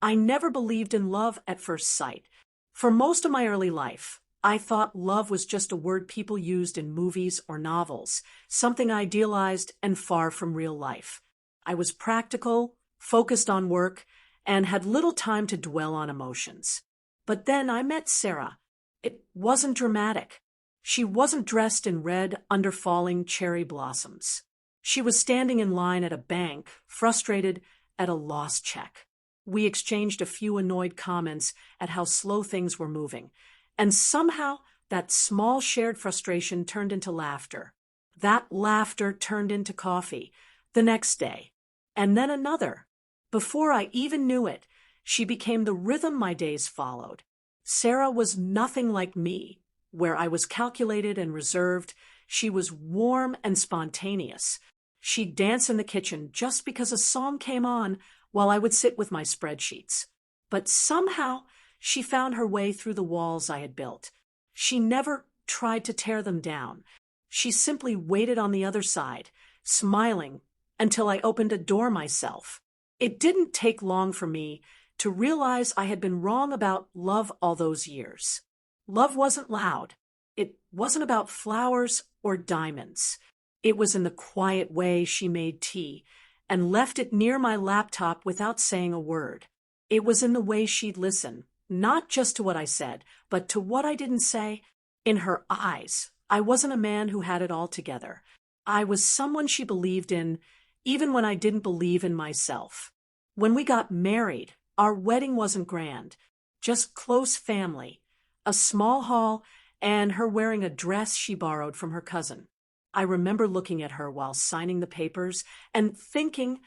I never believed in love at first sight. For most of my early life, I thought love was just a word people used in movies or novels, something idealized and far from real life. I was practical, focused on work, and had little time to dwell on emotions. But then I met Sarah. It wasn't dramatic. She wasn't dressed in red under falling cherry blossoms. She was standing in line at a bank, frustrated at a lost check. We exchanged a few annoyed comments at how slow things were moving, and somehow that small shared frustration turned into laughter. That laughter turned into coffee the next day, and then another. Before I even knew it, she became the rhythm my days followed. Sarah was nothing like me. Where I was calculated and reserved, she was warm and spontaneous. She'd dance in the kitchen just because a song came on while I would sit with my spreadsheets. But somehow, she found her way through the walls I had built. She never tried to tear them down. She simply waited on the other side, smiling, until I opened a door myself. It didn't take long for me to realize I had been wrong about love all those years. Love wasn't loud. It wasn't about flowers or diamonds. It was in the quiet way she made tea and left it near my laptop without saying a word. It was in the way she'd listen, not just to what I said, but to what I didn't say. In her eyes, I wasn't a man who had it all together. I was someone she believed in, even when I didn't believe in myself. When we got married, our wedding wasn't grand, just close family, a small hall, and her wearing a dress she borrowed from her cousin. I remember looking at her while signing the papers and thinking,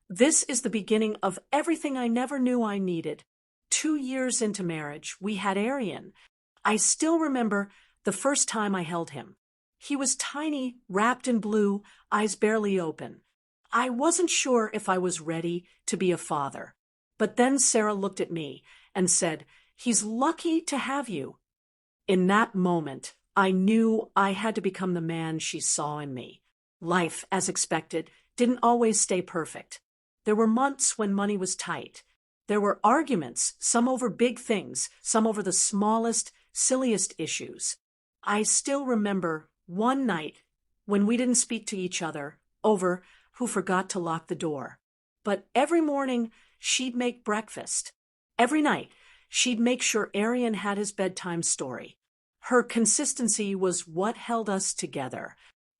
this is the beginning of everything I never knew I needed. 2 years into marriage, we had Arian. I still remember the first time I held him. He was tiny, wrapped in blue, eyes barely open. I wasn't sure if I was ready to be a father. But then Sarah looked at me and said, "He's lucky to have you." In that moment, I knew I had to become the man she saw in me. Life, as expected, didn't always stay perfect. There were months when money was tight. There were arguments, some over big things, some over the smallest, silliest issues. I still remember one night when we didn't speak to each other over who forgot to lock the door. But every morning, she'd make breakfast. Every night, she'd make sure Arian had his bedtime story. Her consistency was what held us together.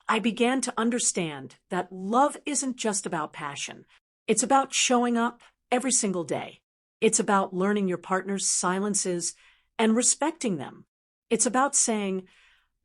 I began to understand that love isn't just about passion. It's about showing up every single day. It's about learning your partner's silences and respecting them. It's about saying,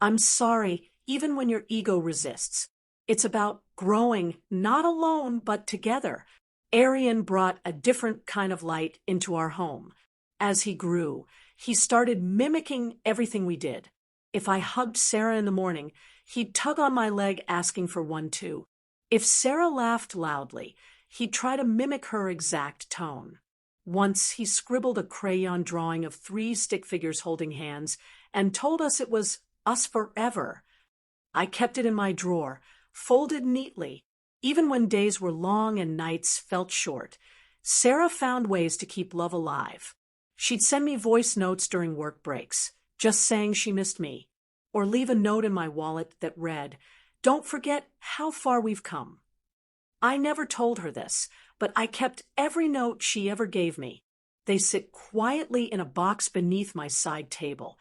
"I'm sorry," even when your ego resists. It's about growing, not alone, but together. Arian brought a different kind of light into our home. As he grew, he started mimicking everything we did. If I hugged Sarah in the morning, he'd tug on my leg asking for one too. If Sarah laughed loudly, he'd try to mimic her exact tone. Once he scribbled a crayon drawing of 3 stick figures holding hands and told us it was us forever. I kept it in my drawer, folded neatly. Even when days were long and nights felt short, Sarah found ways to keep love alive. She'd send me voice notes during work breaks, just saying she missed me, or leave a note in my wallet that read, "Don't forget how far we've come." I never told her this, but I kept every note she ever gave me. They sit quietly in a box beneath my side table,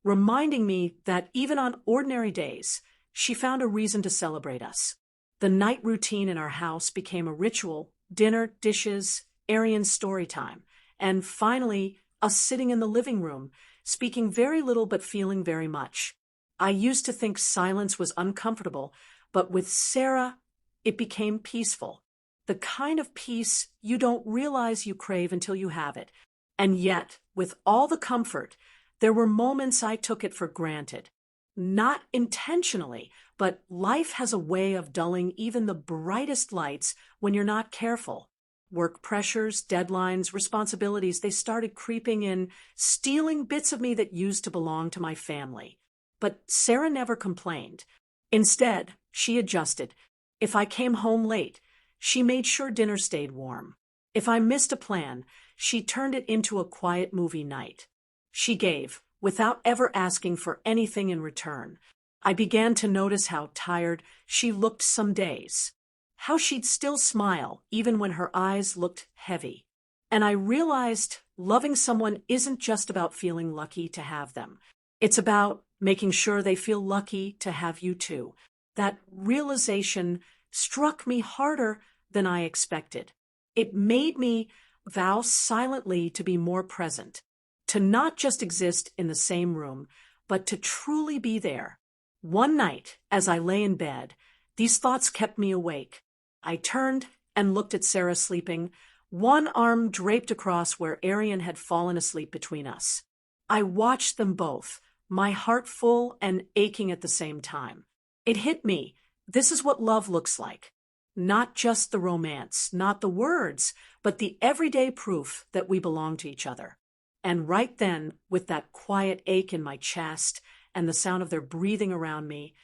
reminding me that even on ordinary days, she found a reason to celebrate us. The night routine in our house became a ritual: dinner, dishes, Arian's story time, and finally, us sitting in the living room, speaking very little but feeling very much. I used to think silence was uncomfortable, but with Sarah, it became peaceful. The kind of peace you don't realize you crave until you have it. And yet, with all the comfort, there were moments I took it for granted. Not intentionally, but life has a way of dulling even the brightest lights when you're not careful. Work pressures, deadlines, responsibilities, they started creeping in, stealing bits of me that used to belong to my family. But Sarah never complained. Instead, she adjusted. If I came home late, she made sure dinner stayed warm. If I missed a plan, she turned it into a quiet movie night. She gave, without ever asking for anything in return. I began to notice how tired she looked some days, how she'd still smile even when her eyes looked heavy. And I realized loving someone isn't just about feeling lucky to have them. It's about making sure they feel lucky to have you too. That realization struck me harder than I expected. It made me vow silently to be more present, to not just exist in the same room, but to truly be there. One night, as I lay in bed, these thoughts kept me awake. I turned and looked at Sarah sleeping, one arm draped across where Arian had fallen asleep between us. I watched them both, my heart full and aching at the same time. It hit me. This is what love looks like. Not just the romance, not the words, but the everyday proof that we belong to each other. And right then, with that quiet ache in my chest and the sound of their breathing around me,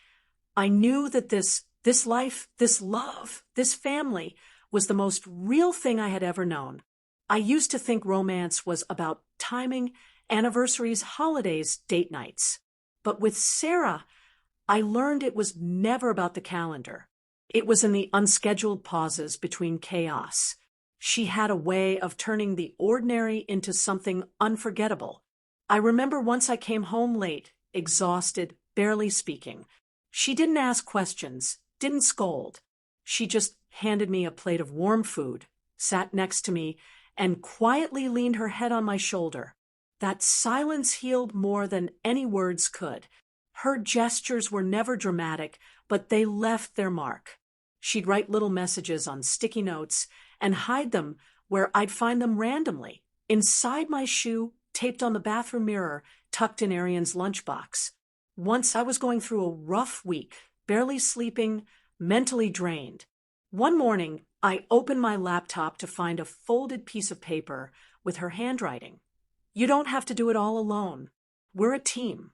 I knew that this life, this love, this family was the most real thing I had ever known. I used to think romance was about timing, anniversaries, holidays, date nights. But with Sarah, I learned it was never about the calendar. It was in the unscheduled pauses between chaos. She had a way of turning the ordinary into something unforgettable. I remember once I came home late, exhausted, barely speaking. She didn't ask questions, didn't scold. She just handed me a plate of warm food, sat next to me, and quietly leaned her head on my shoulder. That silence healed more than any words could. Her gestures were never dramatic, but they left their mark. She'd write little messages on sticky notes and hide them where I'd find them randomly, inside my shoe, taped on the bathroom mirror, tucked in Arian's lunchbox. Once I was going through a rough week, barely sleeping, mentally drained. One morning, I opened my laptop to find a folded piece of paper with her handwriting. "You don't have to do it all alone. We're a team."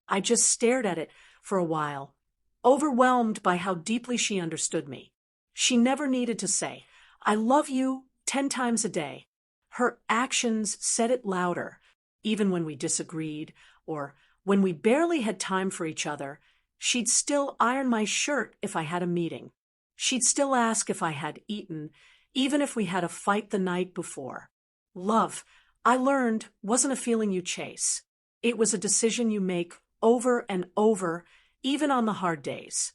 I just stared at it for a while, overwhelmed by how deeply she understood me. She never needed to say, "I love you," 10 times a day. Her actions said it louder, even when we disagreed or when we barely had time for each other. She'd still iron my shirt if I had a meeting. She'd still ask if I had eaten, even if we had a fight the night before. Love, I learned, wasn't a feeling you chase. It was a decision you make over and over, even on the hard days.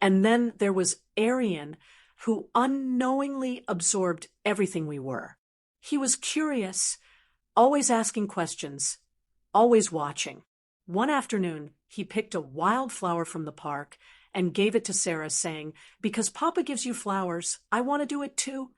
And then there was Arian, who unknowingly absorbed everything we were. He was curious, always asking questions, always watching. One afternoon, he picked a wildflower from the park and gave it to Sarah, saying, "Because Papa gives you flowers, I want to do it too."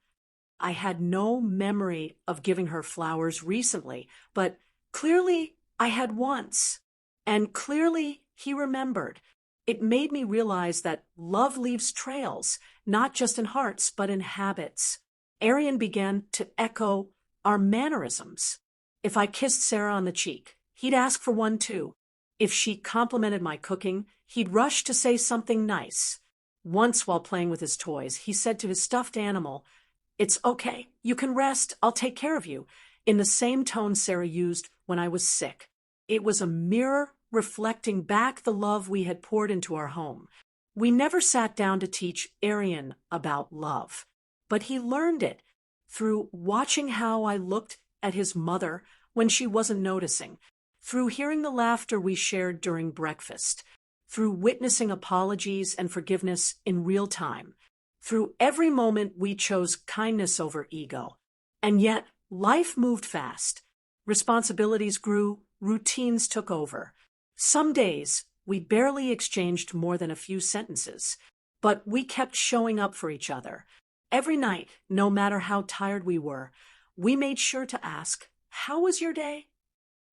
I had no memory of giving her flowers recently, but clearly I had once. And clearly he remembered. It made me realize that love leaves trails, not just in hearts, but in habits. Arian began to echo our mannerisms. If I kissed Sarah on the cheek, he'd ask for one too. If she complimented my cooking, he'd rush to say something nice. Once, while playing with his toys, he said to his stuffed animal, "It's okay, you can rest, I'll take care of you," in the same tone Sarah used when I was sick. It was a mirror reflecting back the love we had poured into our home. We never sat down to teach Arian about love, but he learned it through watching how I looked at his mother when she wasn't noticing, through hearing the laughter we shared during breakfast, through witnessing apologies and forgiveness in real time, through every moment we chose kindness over ego. And yet, life moved fast. Responsibilities grew, routines took over. Some days, we barely exchanged more than a few sentences, but we kept showing up for each other. Every night, no matter how tired we were, we made sure to ask, "How was your day?"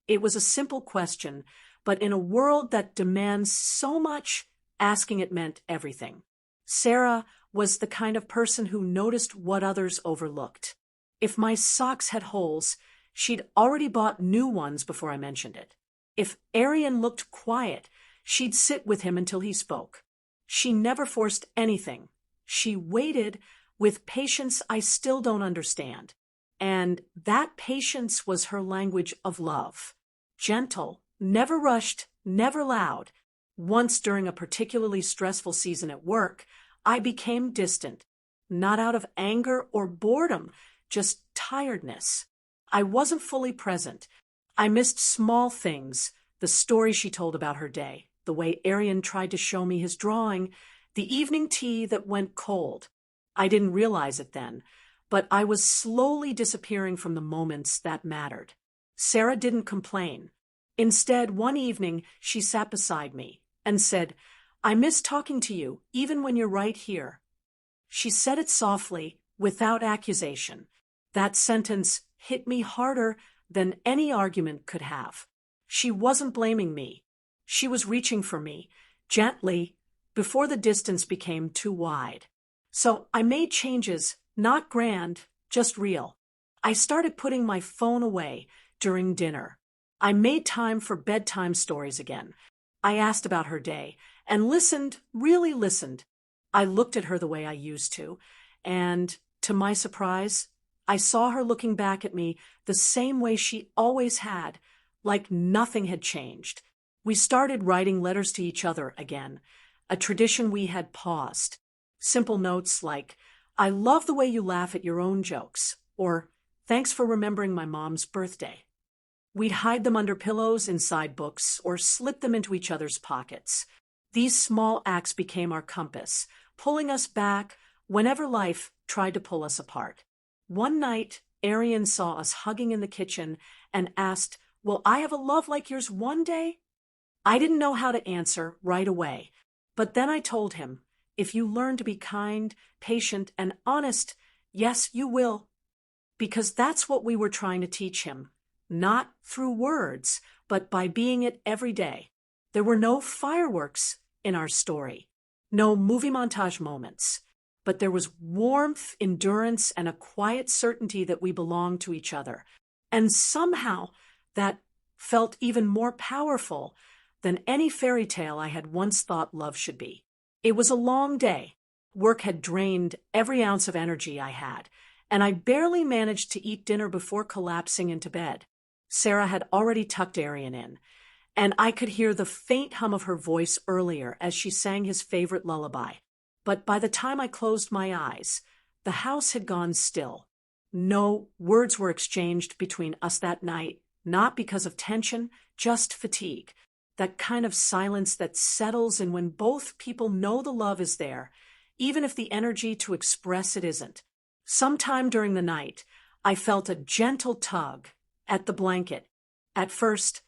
It was a simple question, but in a world that demands so much, asking it meant everything. Sarah was the kind of person who noticed what others overlooked. If my socks had holes, she'd already bought new ones before I mentioned it. If Arian looked quiet, she'd sit with him until he spoke. She never forced anything. She waited with patience I still don't understand. And that patience was her language of love. Gentle, never rushed, never loud. Once during a particularly stressful season at work, I became distant, not out of anger or boredom, just tiredness. I wasn't fully present. I missed small things, the story she told about her day, the way Arian tried to show me his drawing, the evening tea that went cold. I didn't realize it then, but I was slowly disappearing from the moments that mattered. Sarah didn't complain. Instead, one evening, she sat beside me and said, "I miss talking to you, even when you're right here." She said it softly, without accusation. That sentence hit me harder than any argument could have. She wasn't blaming me. She was reaching for me, gently, before the distance became too wide. So I made changes, not grand, just real. I started putting my phone away during dinner. I made time for bedtime stories again. I asked about her day and listened, really listened. I looked at her the way I used to, and to my surprise, I saw her looking back at me the same way she always had, like nothing had changed. We started writing letters to each other again, a tradition we had paused. Simple notes like, "I love the way you laugh at your own jokes," or "Thanks for remembering my mom's birthday." We'd hide them under pillows, inside books, or slip them into each other's pockets. These small acts became our compass, pulling us back whenever life tried to pull us apart. One night, Arian saw us hugging in the kitchen and asked, "Will I have a love like yours one day?" I didn't know how to answer right away, but then I told him, "If you learn to be kind, patient, and honest, yes, you will." Because that's what we were trying to teach him, not through words, but by being it every day. There were no fireworks in our story, no movie montage moments, but there was warmth, endurance, and a quiet certainty that we belonged to each other. And somehow that felt even more powerful than any fairy tale I had once thought love should be. It was a long day. Work had drained every ounce of energy I had, and I barely managed to eat dinner before collapsing into bed. Sarah had already tucked Arian in, and I could hear the faint hum of her voice earlier as she sang his favorite lullaby. But by the time I closed my eyes, the house had gone still. No words were exchanged between us that night, not because of tension, just fatigue. That kind of silence that settles in when both people know the love is there, even if the energy to express it isn't. Sometime during the night, I felt a gentle tug at the blanket. At first,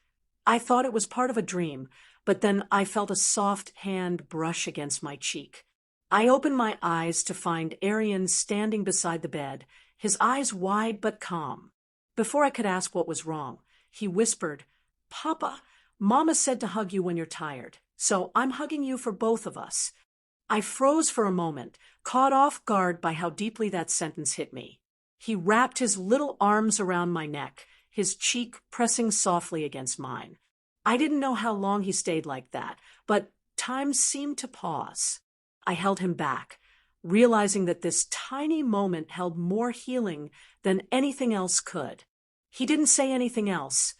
I thought it was part of a dream, but then I felt a soft hand brush against my cheek. I opened my eyes to find Arian standing beside the bed, his eyes wide but calm. Before I could ask what was wrong, he whispered, "Papa, Mama said to hug you when you're tired, so I'm hugging you for both of us." I froze for a moment, caught off guard by how deeply that sentence hit me. He wrapped his little arms around my neck, his cheek pressing softly against mine. I didn't know how long he stayed like that, but time seemed to pause. I held him back, realizing that this tiny moment held more healing than anything else could. He didn't say anything else,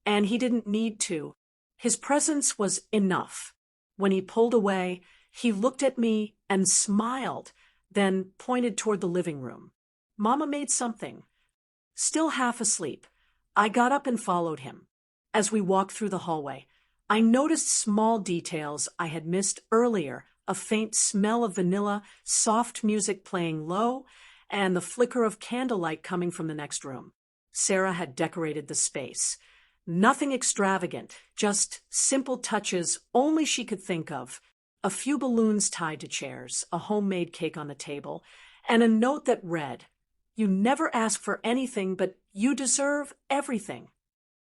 and he didn't need to. His presence was enough. When he pulled away, he looked at me and smiled, then pointed toward the living room. Mama made something. Still half asleep, I got up and followed him. As we walked through the hallway, I noticed small details I had missed earlier, a faint smell of vanilla, soft music playing low, and the flicker of candlelight coming from the next room. Sarah had decorated the space. Nothing extravagant, just simple touches only she could think of. A few balloons tied to chairs, a homemade cake on the table, and a note that read, "You never ask for anything, but you deserve everything."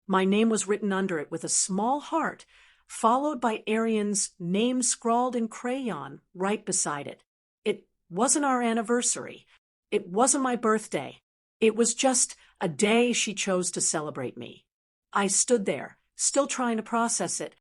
My name was written under it with a small heart, followed by Arian's name scrawled in crayon right beside it. It wasn't our anniversary. It wasn't my birthday. It was just a day she chose to celebrate me. I stood there, still trying to process it,